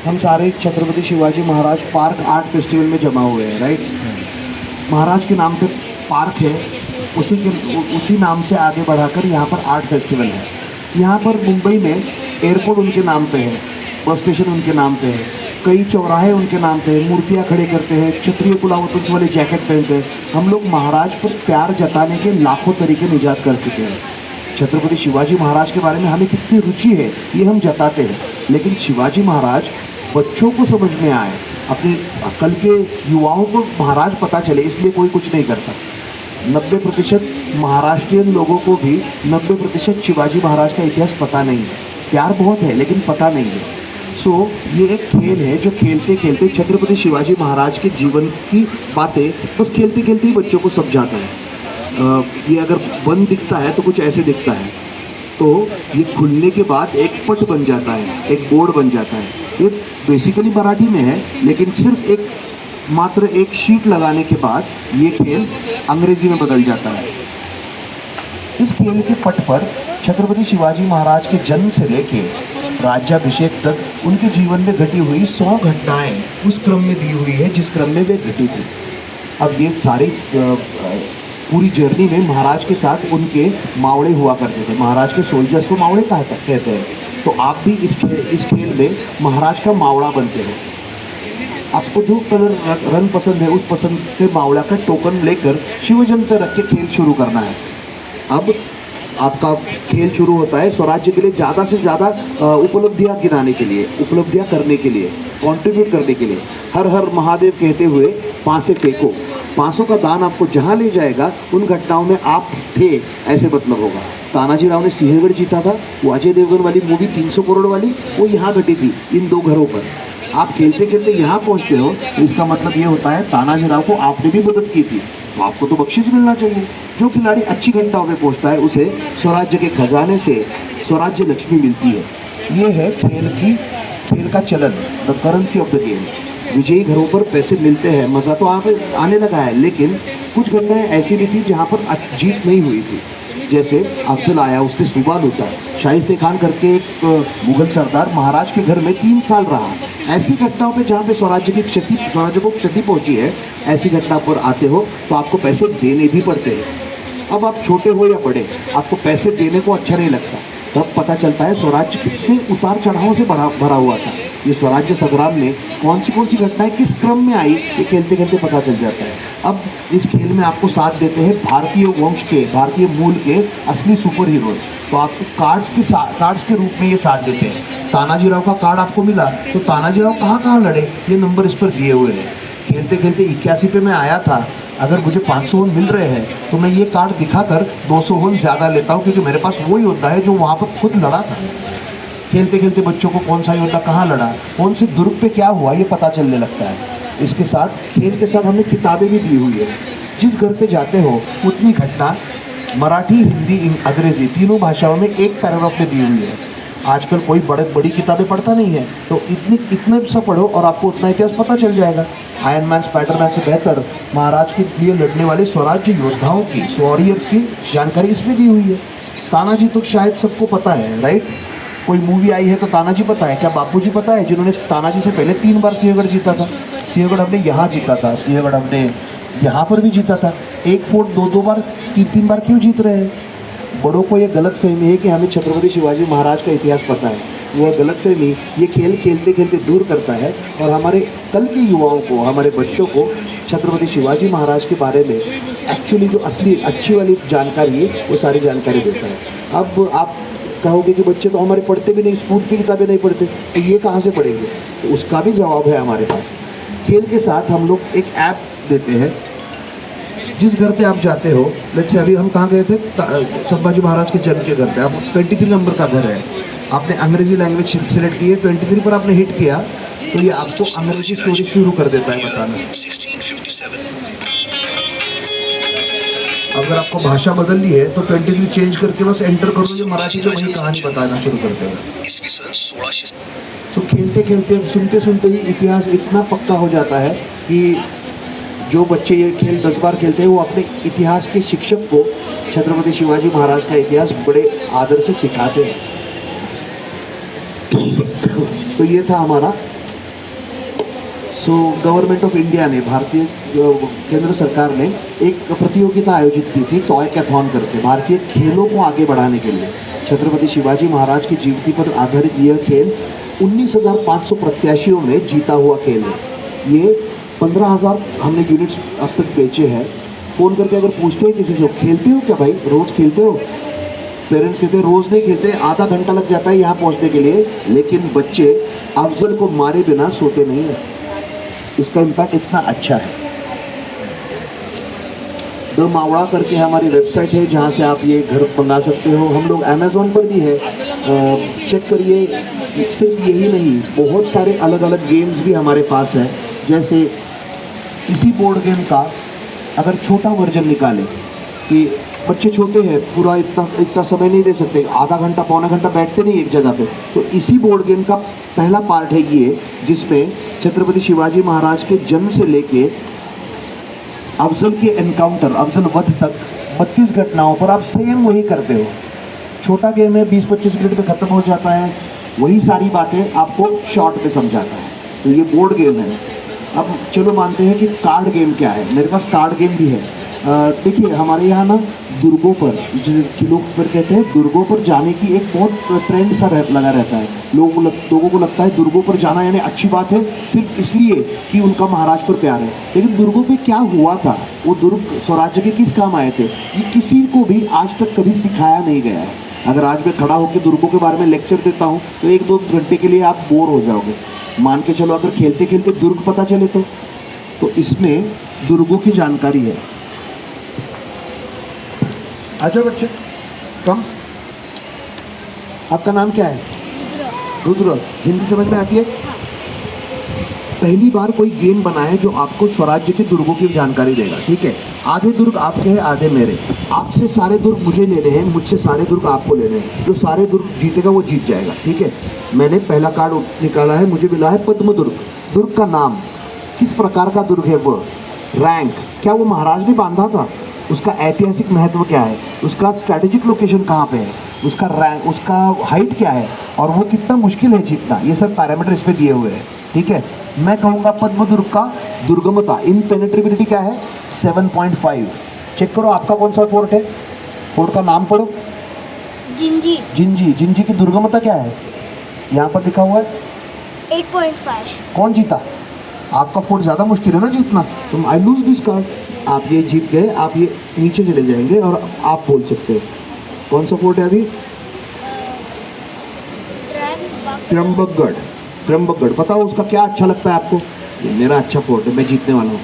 हम सारे छत्रपति शिवाजी महाराज park art festival में जमा हुए हैं, राइट। महाराज के नाम पे पार्क है, उसी नाम से आगे बढ़ाकर यहाँ पर आर्ट फेस्टिवल है। यहाँ पर मुंबई में एयरपोर्ट उनके नाम पे है, बस स्टेशन उनके नाम पे है, कई चौराहे उनके नाम पे है, मूर्तियाँ खड़े करते हैं, क्षत्रिय कुलावतंस वाले जैकेट पहनते हैं। हम लोग महाराज पर प्यार जताने के लाखों तरीके निजात कर चुके हैं। छत्रपति शिवाजी महाराज के बारे में हमें कितनी रुचि है ये हम जताते हैं, लेकिन शिवाजी महाराज बच्चों को समझ में आए, अपने कल के युवाओं को महाराज पता चले, इसलिए कोई कुछ नहीं करता। 90% महाराष्ट्रियन लोगों को भी 90% शिवाजी महाराज का इतिहास पता नहीं है। प्यार बहुत है लेकिन पता नहीं है। सो ये एक खेल है जो खेलते खेलते छत्रपति शिवाजी महाराज के जीवन की बातें बस खेलते खेलते ही बच्चों को समझाता है। ये अगर बंद दिखता है तो कुछ ऐसे दिखता है, तो ये खुलने के बाद एक पट बन जाता है, एक बोर्ड बन जाता है। ये बेसिकली मराठी में है, लेकिन सिर्फ मात्र एक शीट लगाने के बाद ये खेल अंग्रेजी में बदल जाता है। इस खेल के पट पर छत्रपति शिवाजी महाराज के जन्म से लेके राज्याभिषेक तक उनके जीवन में घटी हुई 100 घटनाएं उस क्रम में दी हुई है जिस क्रम में वे घटी थी। अब ये सारी पूरी जर्नी में महाराज के साथ उनके मावड़े हुआ करते थे। महाराज के सोल्जर्स को मावड़े कहते हैं। तो आप भी इस खेल में महाराज का मावड़ा बनते हो। आपको जो कलर रंग पसंद है उस पसंद के मावड़ा का टोकन लेकर शिवजन पर रख के खेल शुरू करना है। अब आपका खेल शुरू होता है स्वराज्य के लिए ज़्यादा से ज़्यादा उपलब्धियाँ गिनाने के लिए, उपलब्धियाँ करने के लिए, कंट्रीब्यूट करने के लिए हर हर महादेव कहते हुए पाँसे फेंको। 500 का दान आपको जहाँ ले जाएगा उन घटनाओं में आप थे ऐसे मतलब होगा। तानाजी राव ने सिंहगढ़ जीता था, वो अजय देवगन वाली मूवी 300 करोड़ वाली वो यहाँ घटी थी, इन 2 घरों पर। आप खेलते खेलते यहाँ पहुँचते हो तो इसका मतलब ये होता है तानाजी राव को आपने भी मदद की थी, तो आपको तो बख्शिश मिलना चाहिए। जो खिलाड़ी अच्छी घटनाओं में पहुँचता है उसे स्वराज्य के खजाने से स्वराज्य लक्ष्मी मिलती है। ये है खेल का चलन, the currency of the game. विजयी घरों पर पैसे मिलते हैं, मज़ा तो आने लगा है, लेकिन कुछ घटनाएं ऐसी भी थी जहाँ पर जीत नहीं हुई थी। जैसे अफजल आया, उसने सुबह लूटा। शाइस्ते खान करके एक मुगल सरदार महाराज के घर में 3 साल रहा। ऐसी घटनाओं पे जहाँ पे स्वराज्य को क्षति पहुँची है, ऐसी घटना पर आते हो तो आपको पैसे देने भी पड़ते हैं। अब आप छोटे हो या बड़े, आपको पैसे देने को अच्छा नहीं लगता। तब पता चलता है स्वराज्य कितने उतार चढ़ावों से भरा हुआ था। ये स्वराज्य संग्राम में कौन सी घटनाएं किस क्रम में आई, ये खेलते खेलते पता चल जाता है। अब इस खेल में आपको साथ देते हैं भारतीय वंश के, भारतीय मूल के असली सुपर हीरोज। तो आपको कार्ड्स के रूप में ये साथ देते हैं। तानाजी राव का कार्ड आपको मिला तो तानाजी राव कहाँ लड़े, ये नंबर इस पर दिए हुए हैं। खेलते खेलते 81 पे मैं आया था, अगर मुझे 500 वोन मिल रहे हैं तो मैं ये कार्ड दिखाकर 200 वोन ज़्यादा लेता हूँ, क्योंकि मेरे पास वही होता है जो वहाँ पर खुद लड़ा था। खेलते खेलते बच्चों को कौन सा योद्धा कहाँ लड़ा, कौन से दुर्ग पे क्या हुआ, ये पता चलने लगता है। इसके साथ खेल के साथ हमें किताबें भी दी हुई है। जिस घर पे जाते हो उतनी घटना मराठी, हिंदी, अंग्रेजी तीनों भाषाओं में एक पैराग्राफ में दी हुई है। आजकल कोई बड़ी किताबें पढ़ता नहीं है, तो इतने सा पढ़ो और आपको उतना इतिहास पता चल जाएगा। आयरन मैन, स्पाइडरमैन से बेहतर महाराज के लिए लड़ने वाले स्वराज्य योद्धाओं की, वॉरियर्स की जानकारी इसमें दी हुई है। तानाजी तो शायद सबको पता है, राइट। कोई मूवी आई है तो तानाजी पता है क्या? बापूजी पता है, जिन्होंने तानाजी से पहले 3 बार सिंहगढ़ जीता था। सिंहगढ़ हमने यहाँ जीता था, सिंहगढ़ हमने यहाँ पर भी जीता था। एक फोर्ट 2-2 बार, 3-3 बार क्यों जीत रहे हैं? बड़ों को ये गलत फहमी है कि हमें छत्रपति शिवाजी महाराज का इतिहास पता है। वह गलत फहमी ये खेल खेलते खेलते दूर करता है और हमारे कल के युवाओं को, हमारे बच्चों को छत्रपति शिवाजी महाराज के बारे में एक्चुअली जो असली अच्छी वाली जानकारी है वो सारी जानकारी देता है। अब आप कहोगे कि बच्चे तो हमारे पढ़ते भी नहीं, स्कूल की किताबें नहीं पढ़ते, तो ये कहाँ से पढ़ेंगे? तो उसका भी जवाब है हमारे पास। खेल के साथ हम लोग एक ऐप देते हैं। जिस घर पे आप जाते हो, लेट्स से अभी हम कहाँ गए थे, संभाजी महाराज के जन्म के घर पे। आप 23 नंबर का घर है, आपने अंग्रेजी लैंग्वेज सेलेक्ट की है, 23 पर आपने हिट किया तो ये आपको अंग्रेजी स्टोरी शुरू कर देता है बताना। अगर आपको भाषा बदलनी है तो 23 चेंज करके बस एंटर करो, ये मराठी में वही कहानी बताना शुरू कर देगा। तो खेलते खेलते, सुनते सुनते ही इतिहास इतना पक्का हो जाता है कि जो बच्चे ये खेल 10 बार खेलते हैं वो अपने इतिहास के शिक्षक को छत्रपति शिवाजी महाराज का इतिहास बड़े आदर से सिखाते हैं। तो ये था हमारा सो गवर्नमेंट ऑफ इंडिया ने, भारतीय केंद्र सरकार ने एक प्रतियोगिता आयोजित की थी टॉय कैथॉन करके, भारतीय खेलों को आगे बढ़ाने के लिए। छत्रपति शिवाजी महाराज की जीवनी पर आधारित यह खेल 19,500 प्रत्याशियों में जीता हुआ खेल है। ये 15,000 हमने यूनिट्स अब तक बेचे हैं। फ़ोन करके अगर पूछते हैं किसी से, खेलते हो क्या भाई, रोज़ खेलते हो? पेरेंट्स कहते हैं रोज़ नहीं खेलते, आधा घंटा लग जाता है यहाँ पहुँचने के लिए, लेकिन बच्चे अफजल को मारे बिना सोते नहीं हैं। इसका इम्पैक्ट इतना अच्छा है। द मावड़ा करके हमारी वेबसाइट है जहाँ से आप ये घर मंगा सकते हो। हम लोग अमेज़ॉन पर भी है, चेक करिए। सिर्फ यही नहीं, बहुत सारे अलग अलग गेम्स भी हमारे पास है। जैसे इसी बोर्ड गेम का अगर छोटा वर्जन निकालें कि बच्चे छोटे हैं, पूरा इतना समय नहीं दे सकते, आधा घंटा पौना घंटा बैठते नहीं एक जगह पे, तो इसी बोर्ड गेम का पहला पार्ट है ये, जिसमें छत्रपति शिवाजी महाराज के जन्म से लेके अफजल के एनकाउंटर, अफजल वध तक 32 घटनाओं पर आप सेम वही करते हो। छोटा गेम है, 20-25 मिनट में ख़त्म हो जाता है, वही सारी बातें आपको शॉर्ट में समझाता है। तो ये बोर्ड गेम है। अब चलो मानते हैं कि कार्ड गेम क्या है, मेरे पास कार्ड गेम भी है। देखिए हमारे यहाँ ना दुर्गों पर, जो लोग पर कहते हैं दुर्गों पर जाने की एक बहुत ट्रेंड सा लगा रहता है। लोगों को लगता है दुर्गों पर जाना यानी अच्छी बात है, सिर्फ इसलिए कि उनका महाराज पर प्यार है। लेकिन दुर्गों पे क्या हुआ था, वो दुर्ग स्वराज्य के किस काम आए थे, ये किसी को भी आज तक कभी सिखाया नहीं गया है। अगर आज मैं खड़ा होकर दुर्गों के बारे में लेक्चर देता हूँ तो 1-2 घंटे के लिए आप बोर हो जाओगे। मान के चलो अगर खेलते खेलते दुर्ग पता चले तो इसमें दुर्गों की जानकारी है। अच्छा बच्चे कम, आपका नाम क्या है? रुद्र। हिंदी समझ में आती है? पहली बार कोई गेम बना है जो आपको स्वराज्य के दुर्गों की जानकारी देगा, ठीक है? आधे दुर्ग आपके हैं, आधे मेरे। आपसे सारे दुर्ग मुझे लेने हैं, मुझसे सारे दुर्ग आपको लेने हैं। जो सारे दुर्ग जीतेगा वो जीत जाएगा, ठीक है? मैंने पहला कार्ड निकाला है, मुझे मिला है पद्म दुर्ग। दुर्ग का नाम, किस प्रकार का दुर्ग है वो, रैंक, क्या वो महाराज ने बांधा था, उसका ऐतिहासिक महत्व क्या है, उसका स्ट्रैटेजिक लोकेशन कहाँ पे है, उसका रैंक, उसका हाइट क्या है, और वो कितना मुश्किल है जीतना, ये सब पैरामीटर इस पे दिए हुए हैं, ठीक है? मैं कहूँगा पद्म दुर्ग का दुर्गमता, इनपेनेट्रेबिलिटी क्या है, 7.5। चेक करो आपका कौन सा फोर्ट है, फोर्ट का नाम पढ़ो। जिंजी। जिंजी। जिंजी की दुर्गमता क्या है, यहाँ पर लिखा हुआ है 8.5। कौन जीता? आपका फोर्ट ज़्यादा मुश्किल है ना जीतना, तो आई लूज दिस कार्ड। आप ये जीत गए, आप ये नीचे चले जाएंगे और आप बोल सकते हो कौन सा फोर्ट है अभी? त्र्यंबकगढ़। त्र्यंबकगढ़, बताओ उसका क्या अच्छा लगता है आपको? ये मेरा अच्छा फोर्ट है, मैं जीतने वाला हूँ।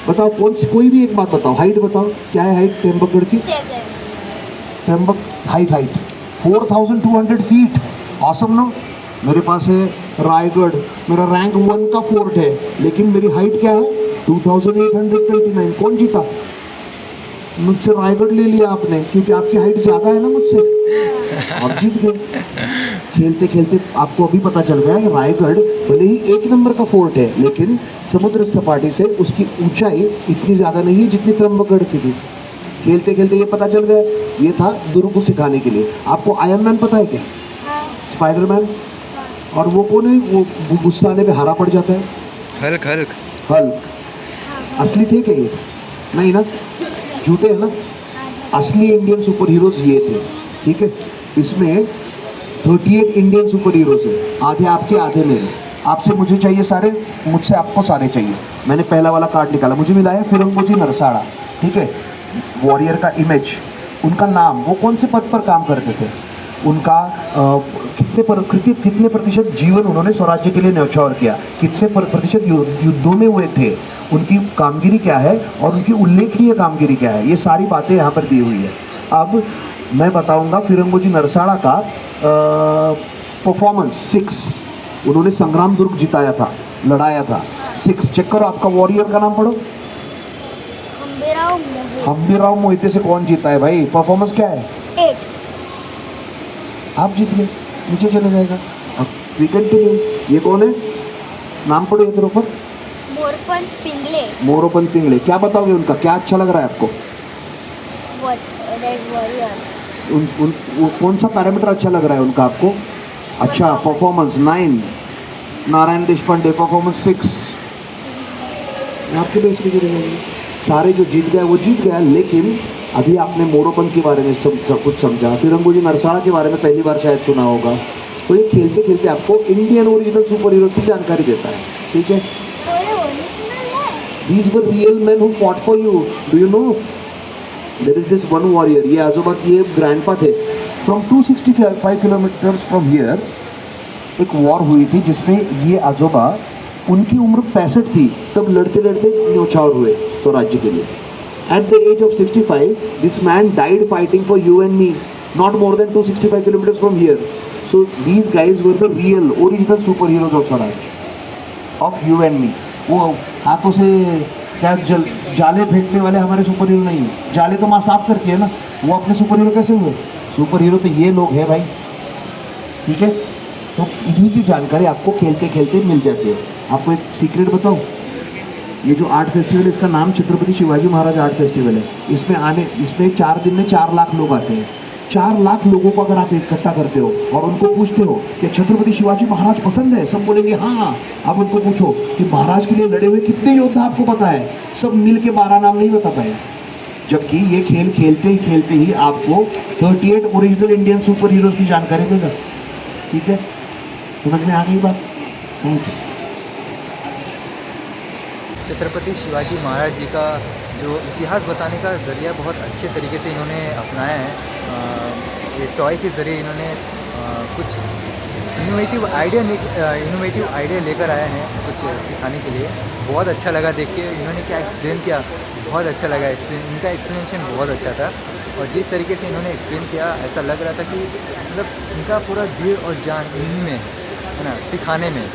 बताओ कोई भी एक बात बताओ, हाइट बताओ, क्या है हाइट त्र्यंबकगढ़ की? 7। Trimbak height 4200 feet, awesome no. मेरे पास है रायगढ़, मेरा रैंक 1 का फोर्ट है, लेकिन मेरी हाइट क्या है 2829। कौन जीता? मुझसे रायगढ़ ले लिया आपने, क्योंकि आपकी हाइट ज़्यादा है ना मुझसे, आप जीत गए। खेलते खेलते आपको अभी पता चल गया कि रायगढ़ भले ही 1 नंबर का फोर्ट है, लेकिन समुद्र सपाटी से उसकी ऊंचाई इतनी ज़्यादा नहीं है जितनी त्र्यंबकगढ़ की थी। खेलते खेलते ये पता चल गया। ये था दुर्ग को सिखाने के लिए। आपको आयरन मैन पता है क्या? स्पाइडरमैन। और वो कौन है, वो गुस्सा आने पे हरा पड़ जाता है? हल्क। हल्क असली थे क्या ये? नहीं ना, झूठे हैं ना। असली इंडियन सुपर हीरोज ये थे, ठीक है? इसमें 38 इंडियन सुपर हीरोज हैं, आधे आपके आधे मेरे। आपसे मुझे चाहिए सारे, मुझसे आपको सारे चाहिए। मैंने पहला वाला कार्ड निकाला, मुझे मिला है फिरंगोजी नरसाड़ा, ठीक है? वॉरियर का इमेज, उनका नाम, वो कौन से पद पर काम करते थे, उनका कितने प्रतिशत जीवन उन्होंने स्वराज्य के लिए न्यौछावर किया, कितने प्रतिशत युद्धों में हुए थे, उनकी कामगिरी क्या है और उनकी उल्लेखनीय कामगिरी क्या है, ये सारी बातें यहाँ पर दी हुई है। अब मैं बताऊँगा फिरंगोजी नरसाड़ा का परफॉर्मेंस 6, उन्होंने संग्राम दुर्ग जिताया था, लड़ाया था। 6 चेक करो। आपका वॉरियर का नाम पढ़ो। हम्बीराव मोहिते से कौन जीता है भाई? परफॉर्मेंस क्या है? 8। आप जीत गए, नीचे चले जाएगा। अब वी कंटिन्यू। ये कौन है, नाम पढ़ो इधर ऊपर। मोरोपंत पिंगले। मोरोपंत पिंगले, क्या बताओगे उनका, क्या अच्छा लग रहा है आपको? वो कौन सा पैरामीटर अच्छा लग रहा है उनका आपको? अच्छा, परफॉर्मेंस 9। नारायण देशपांडे परफॉर्मेंस 6। आपके बेस पे गिरे जाएंगे। सारे जो जीत गए वो जीत गया, लेकिन अभी आपने मोरोपंत के बारे में सब कुछ समझा, फिरंगोजी नरसाड़ा के बारे में पहली बार शायद सुना होगा। तो ये खेलते खेलते आपको इंडियन ओरिजिनल सुपर हीरोज की जानकारी देता है, ठीक है। These were real men who fought for you. Do you know? There is this one warrior. ये आजोबा ये ग्रैंडपा थे। From 265 kilometers from here एक वॉर हुई थी जिसमें ये आजोबा, उनकी उम्र 65 थी तब लड़ते लड़ते न्योछावर हुए स्वराज्य के लिए। At the age of 65, this man died fighting for you and me, not more than 265 kilometers from here. So these guys were the real, original superheroes of Swaraj, of you and me. वो हाथों से क्या जाले फेंकने वाले हमारे super hero नहीं है। जाले तो माँ साफ करती है ना, वो अपने सुपर हीरो कैसे हुए? सुपर हीरो तो ये लोग हैं भाई, ठीक है। तो इन्हीं की जानकारी आपको खेलते खेलते मिल जाती है। आपको एक सीक्रेट बताऊँ, ये जो आर्ट फेस्टिवल है इसका नाम छत्रपति शिवाजी महाराज आर्ट फेस्टिवल है। इसमें 4 दिन में 4 लाख लोग आते हैं। 4 लाख लोगों को अगर आप इकट्ठा करते हो और उनको पूछते हो कि छत्रपति शिवाजी महाराज पसंद है, सब बोलेंगे हाँ। अब उनको पूछो कि महाराज के लिए लड़े हुए कितने योद्धा आपको पता है, सब मिल के 12 नाम नहीं बता पाए। जबकि ये खेल खेलते ही आपको 38 ओरिजिनल इंडियन सुपर हीरोज की जानकारी देगा, ठीक है। समझ में आ गई बात? Thank you. छत्रपति शिवाजी महाराज जी का जो इतिहास बताने का ज़रिया बहुत अच्छे तरीके से इन्होंने अपनाया है। ये टॉय के ज़रिए इन्होंने कुछ इनोवेटिव आइडिया लेकर आए हैं कुछ सिखाने के लिए। बहुत अच्छा लगा देख के, इन्होंने क्या एक्सप्लेन किया, बहुत अच्छा लगा। इनका एक्सप्लेनेशन बहुत अच्छा था और जिस तरीके से इन्होंने एक्सप्लेन किया ऐसा लग रहा था कि मतलब इनका पूरा दिल और जान इन्हीं में है ना, सिखाने में।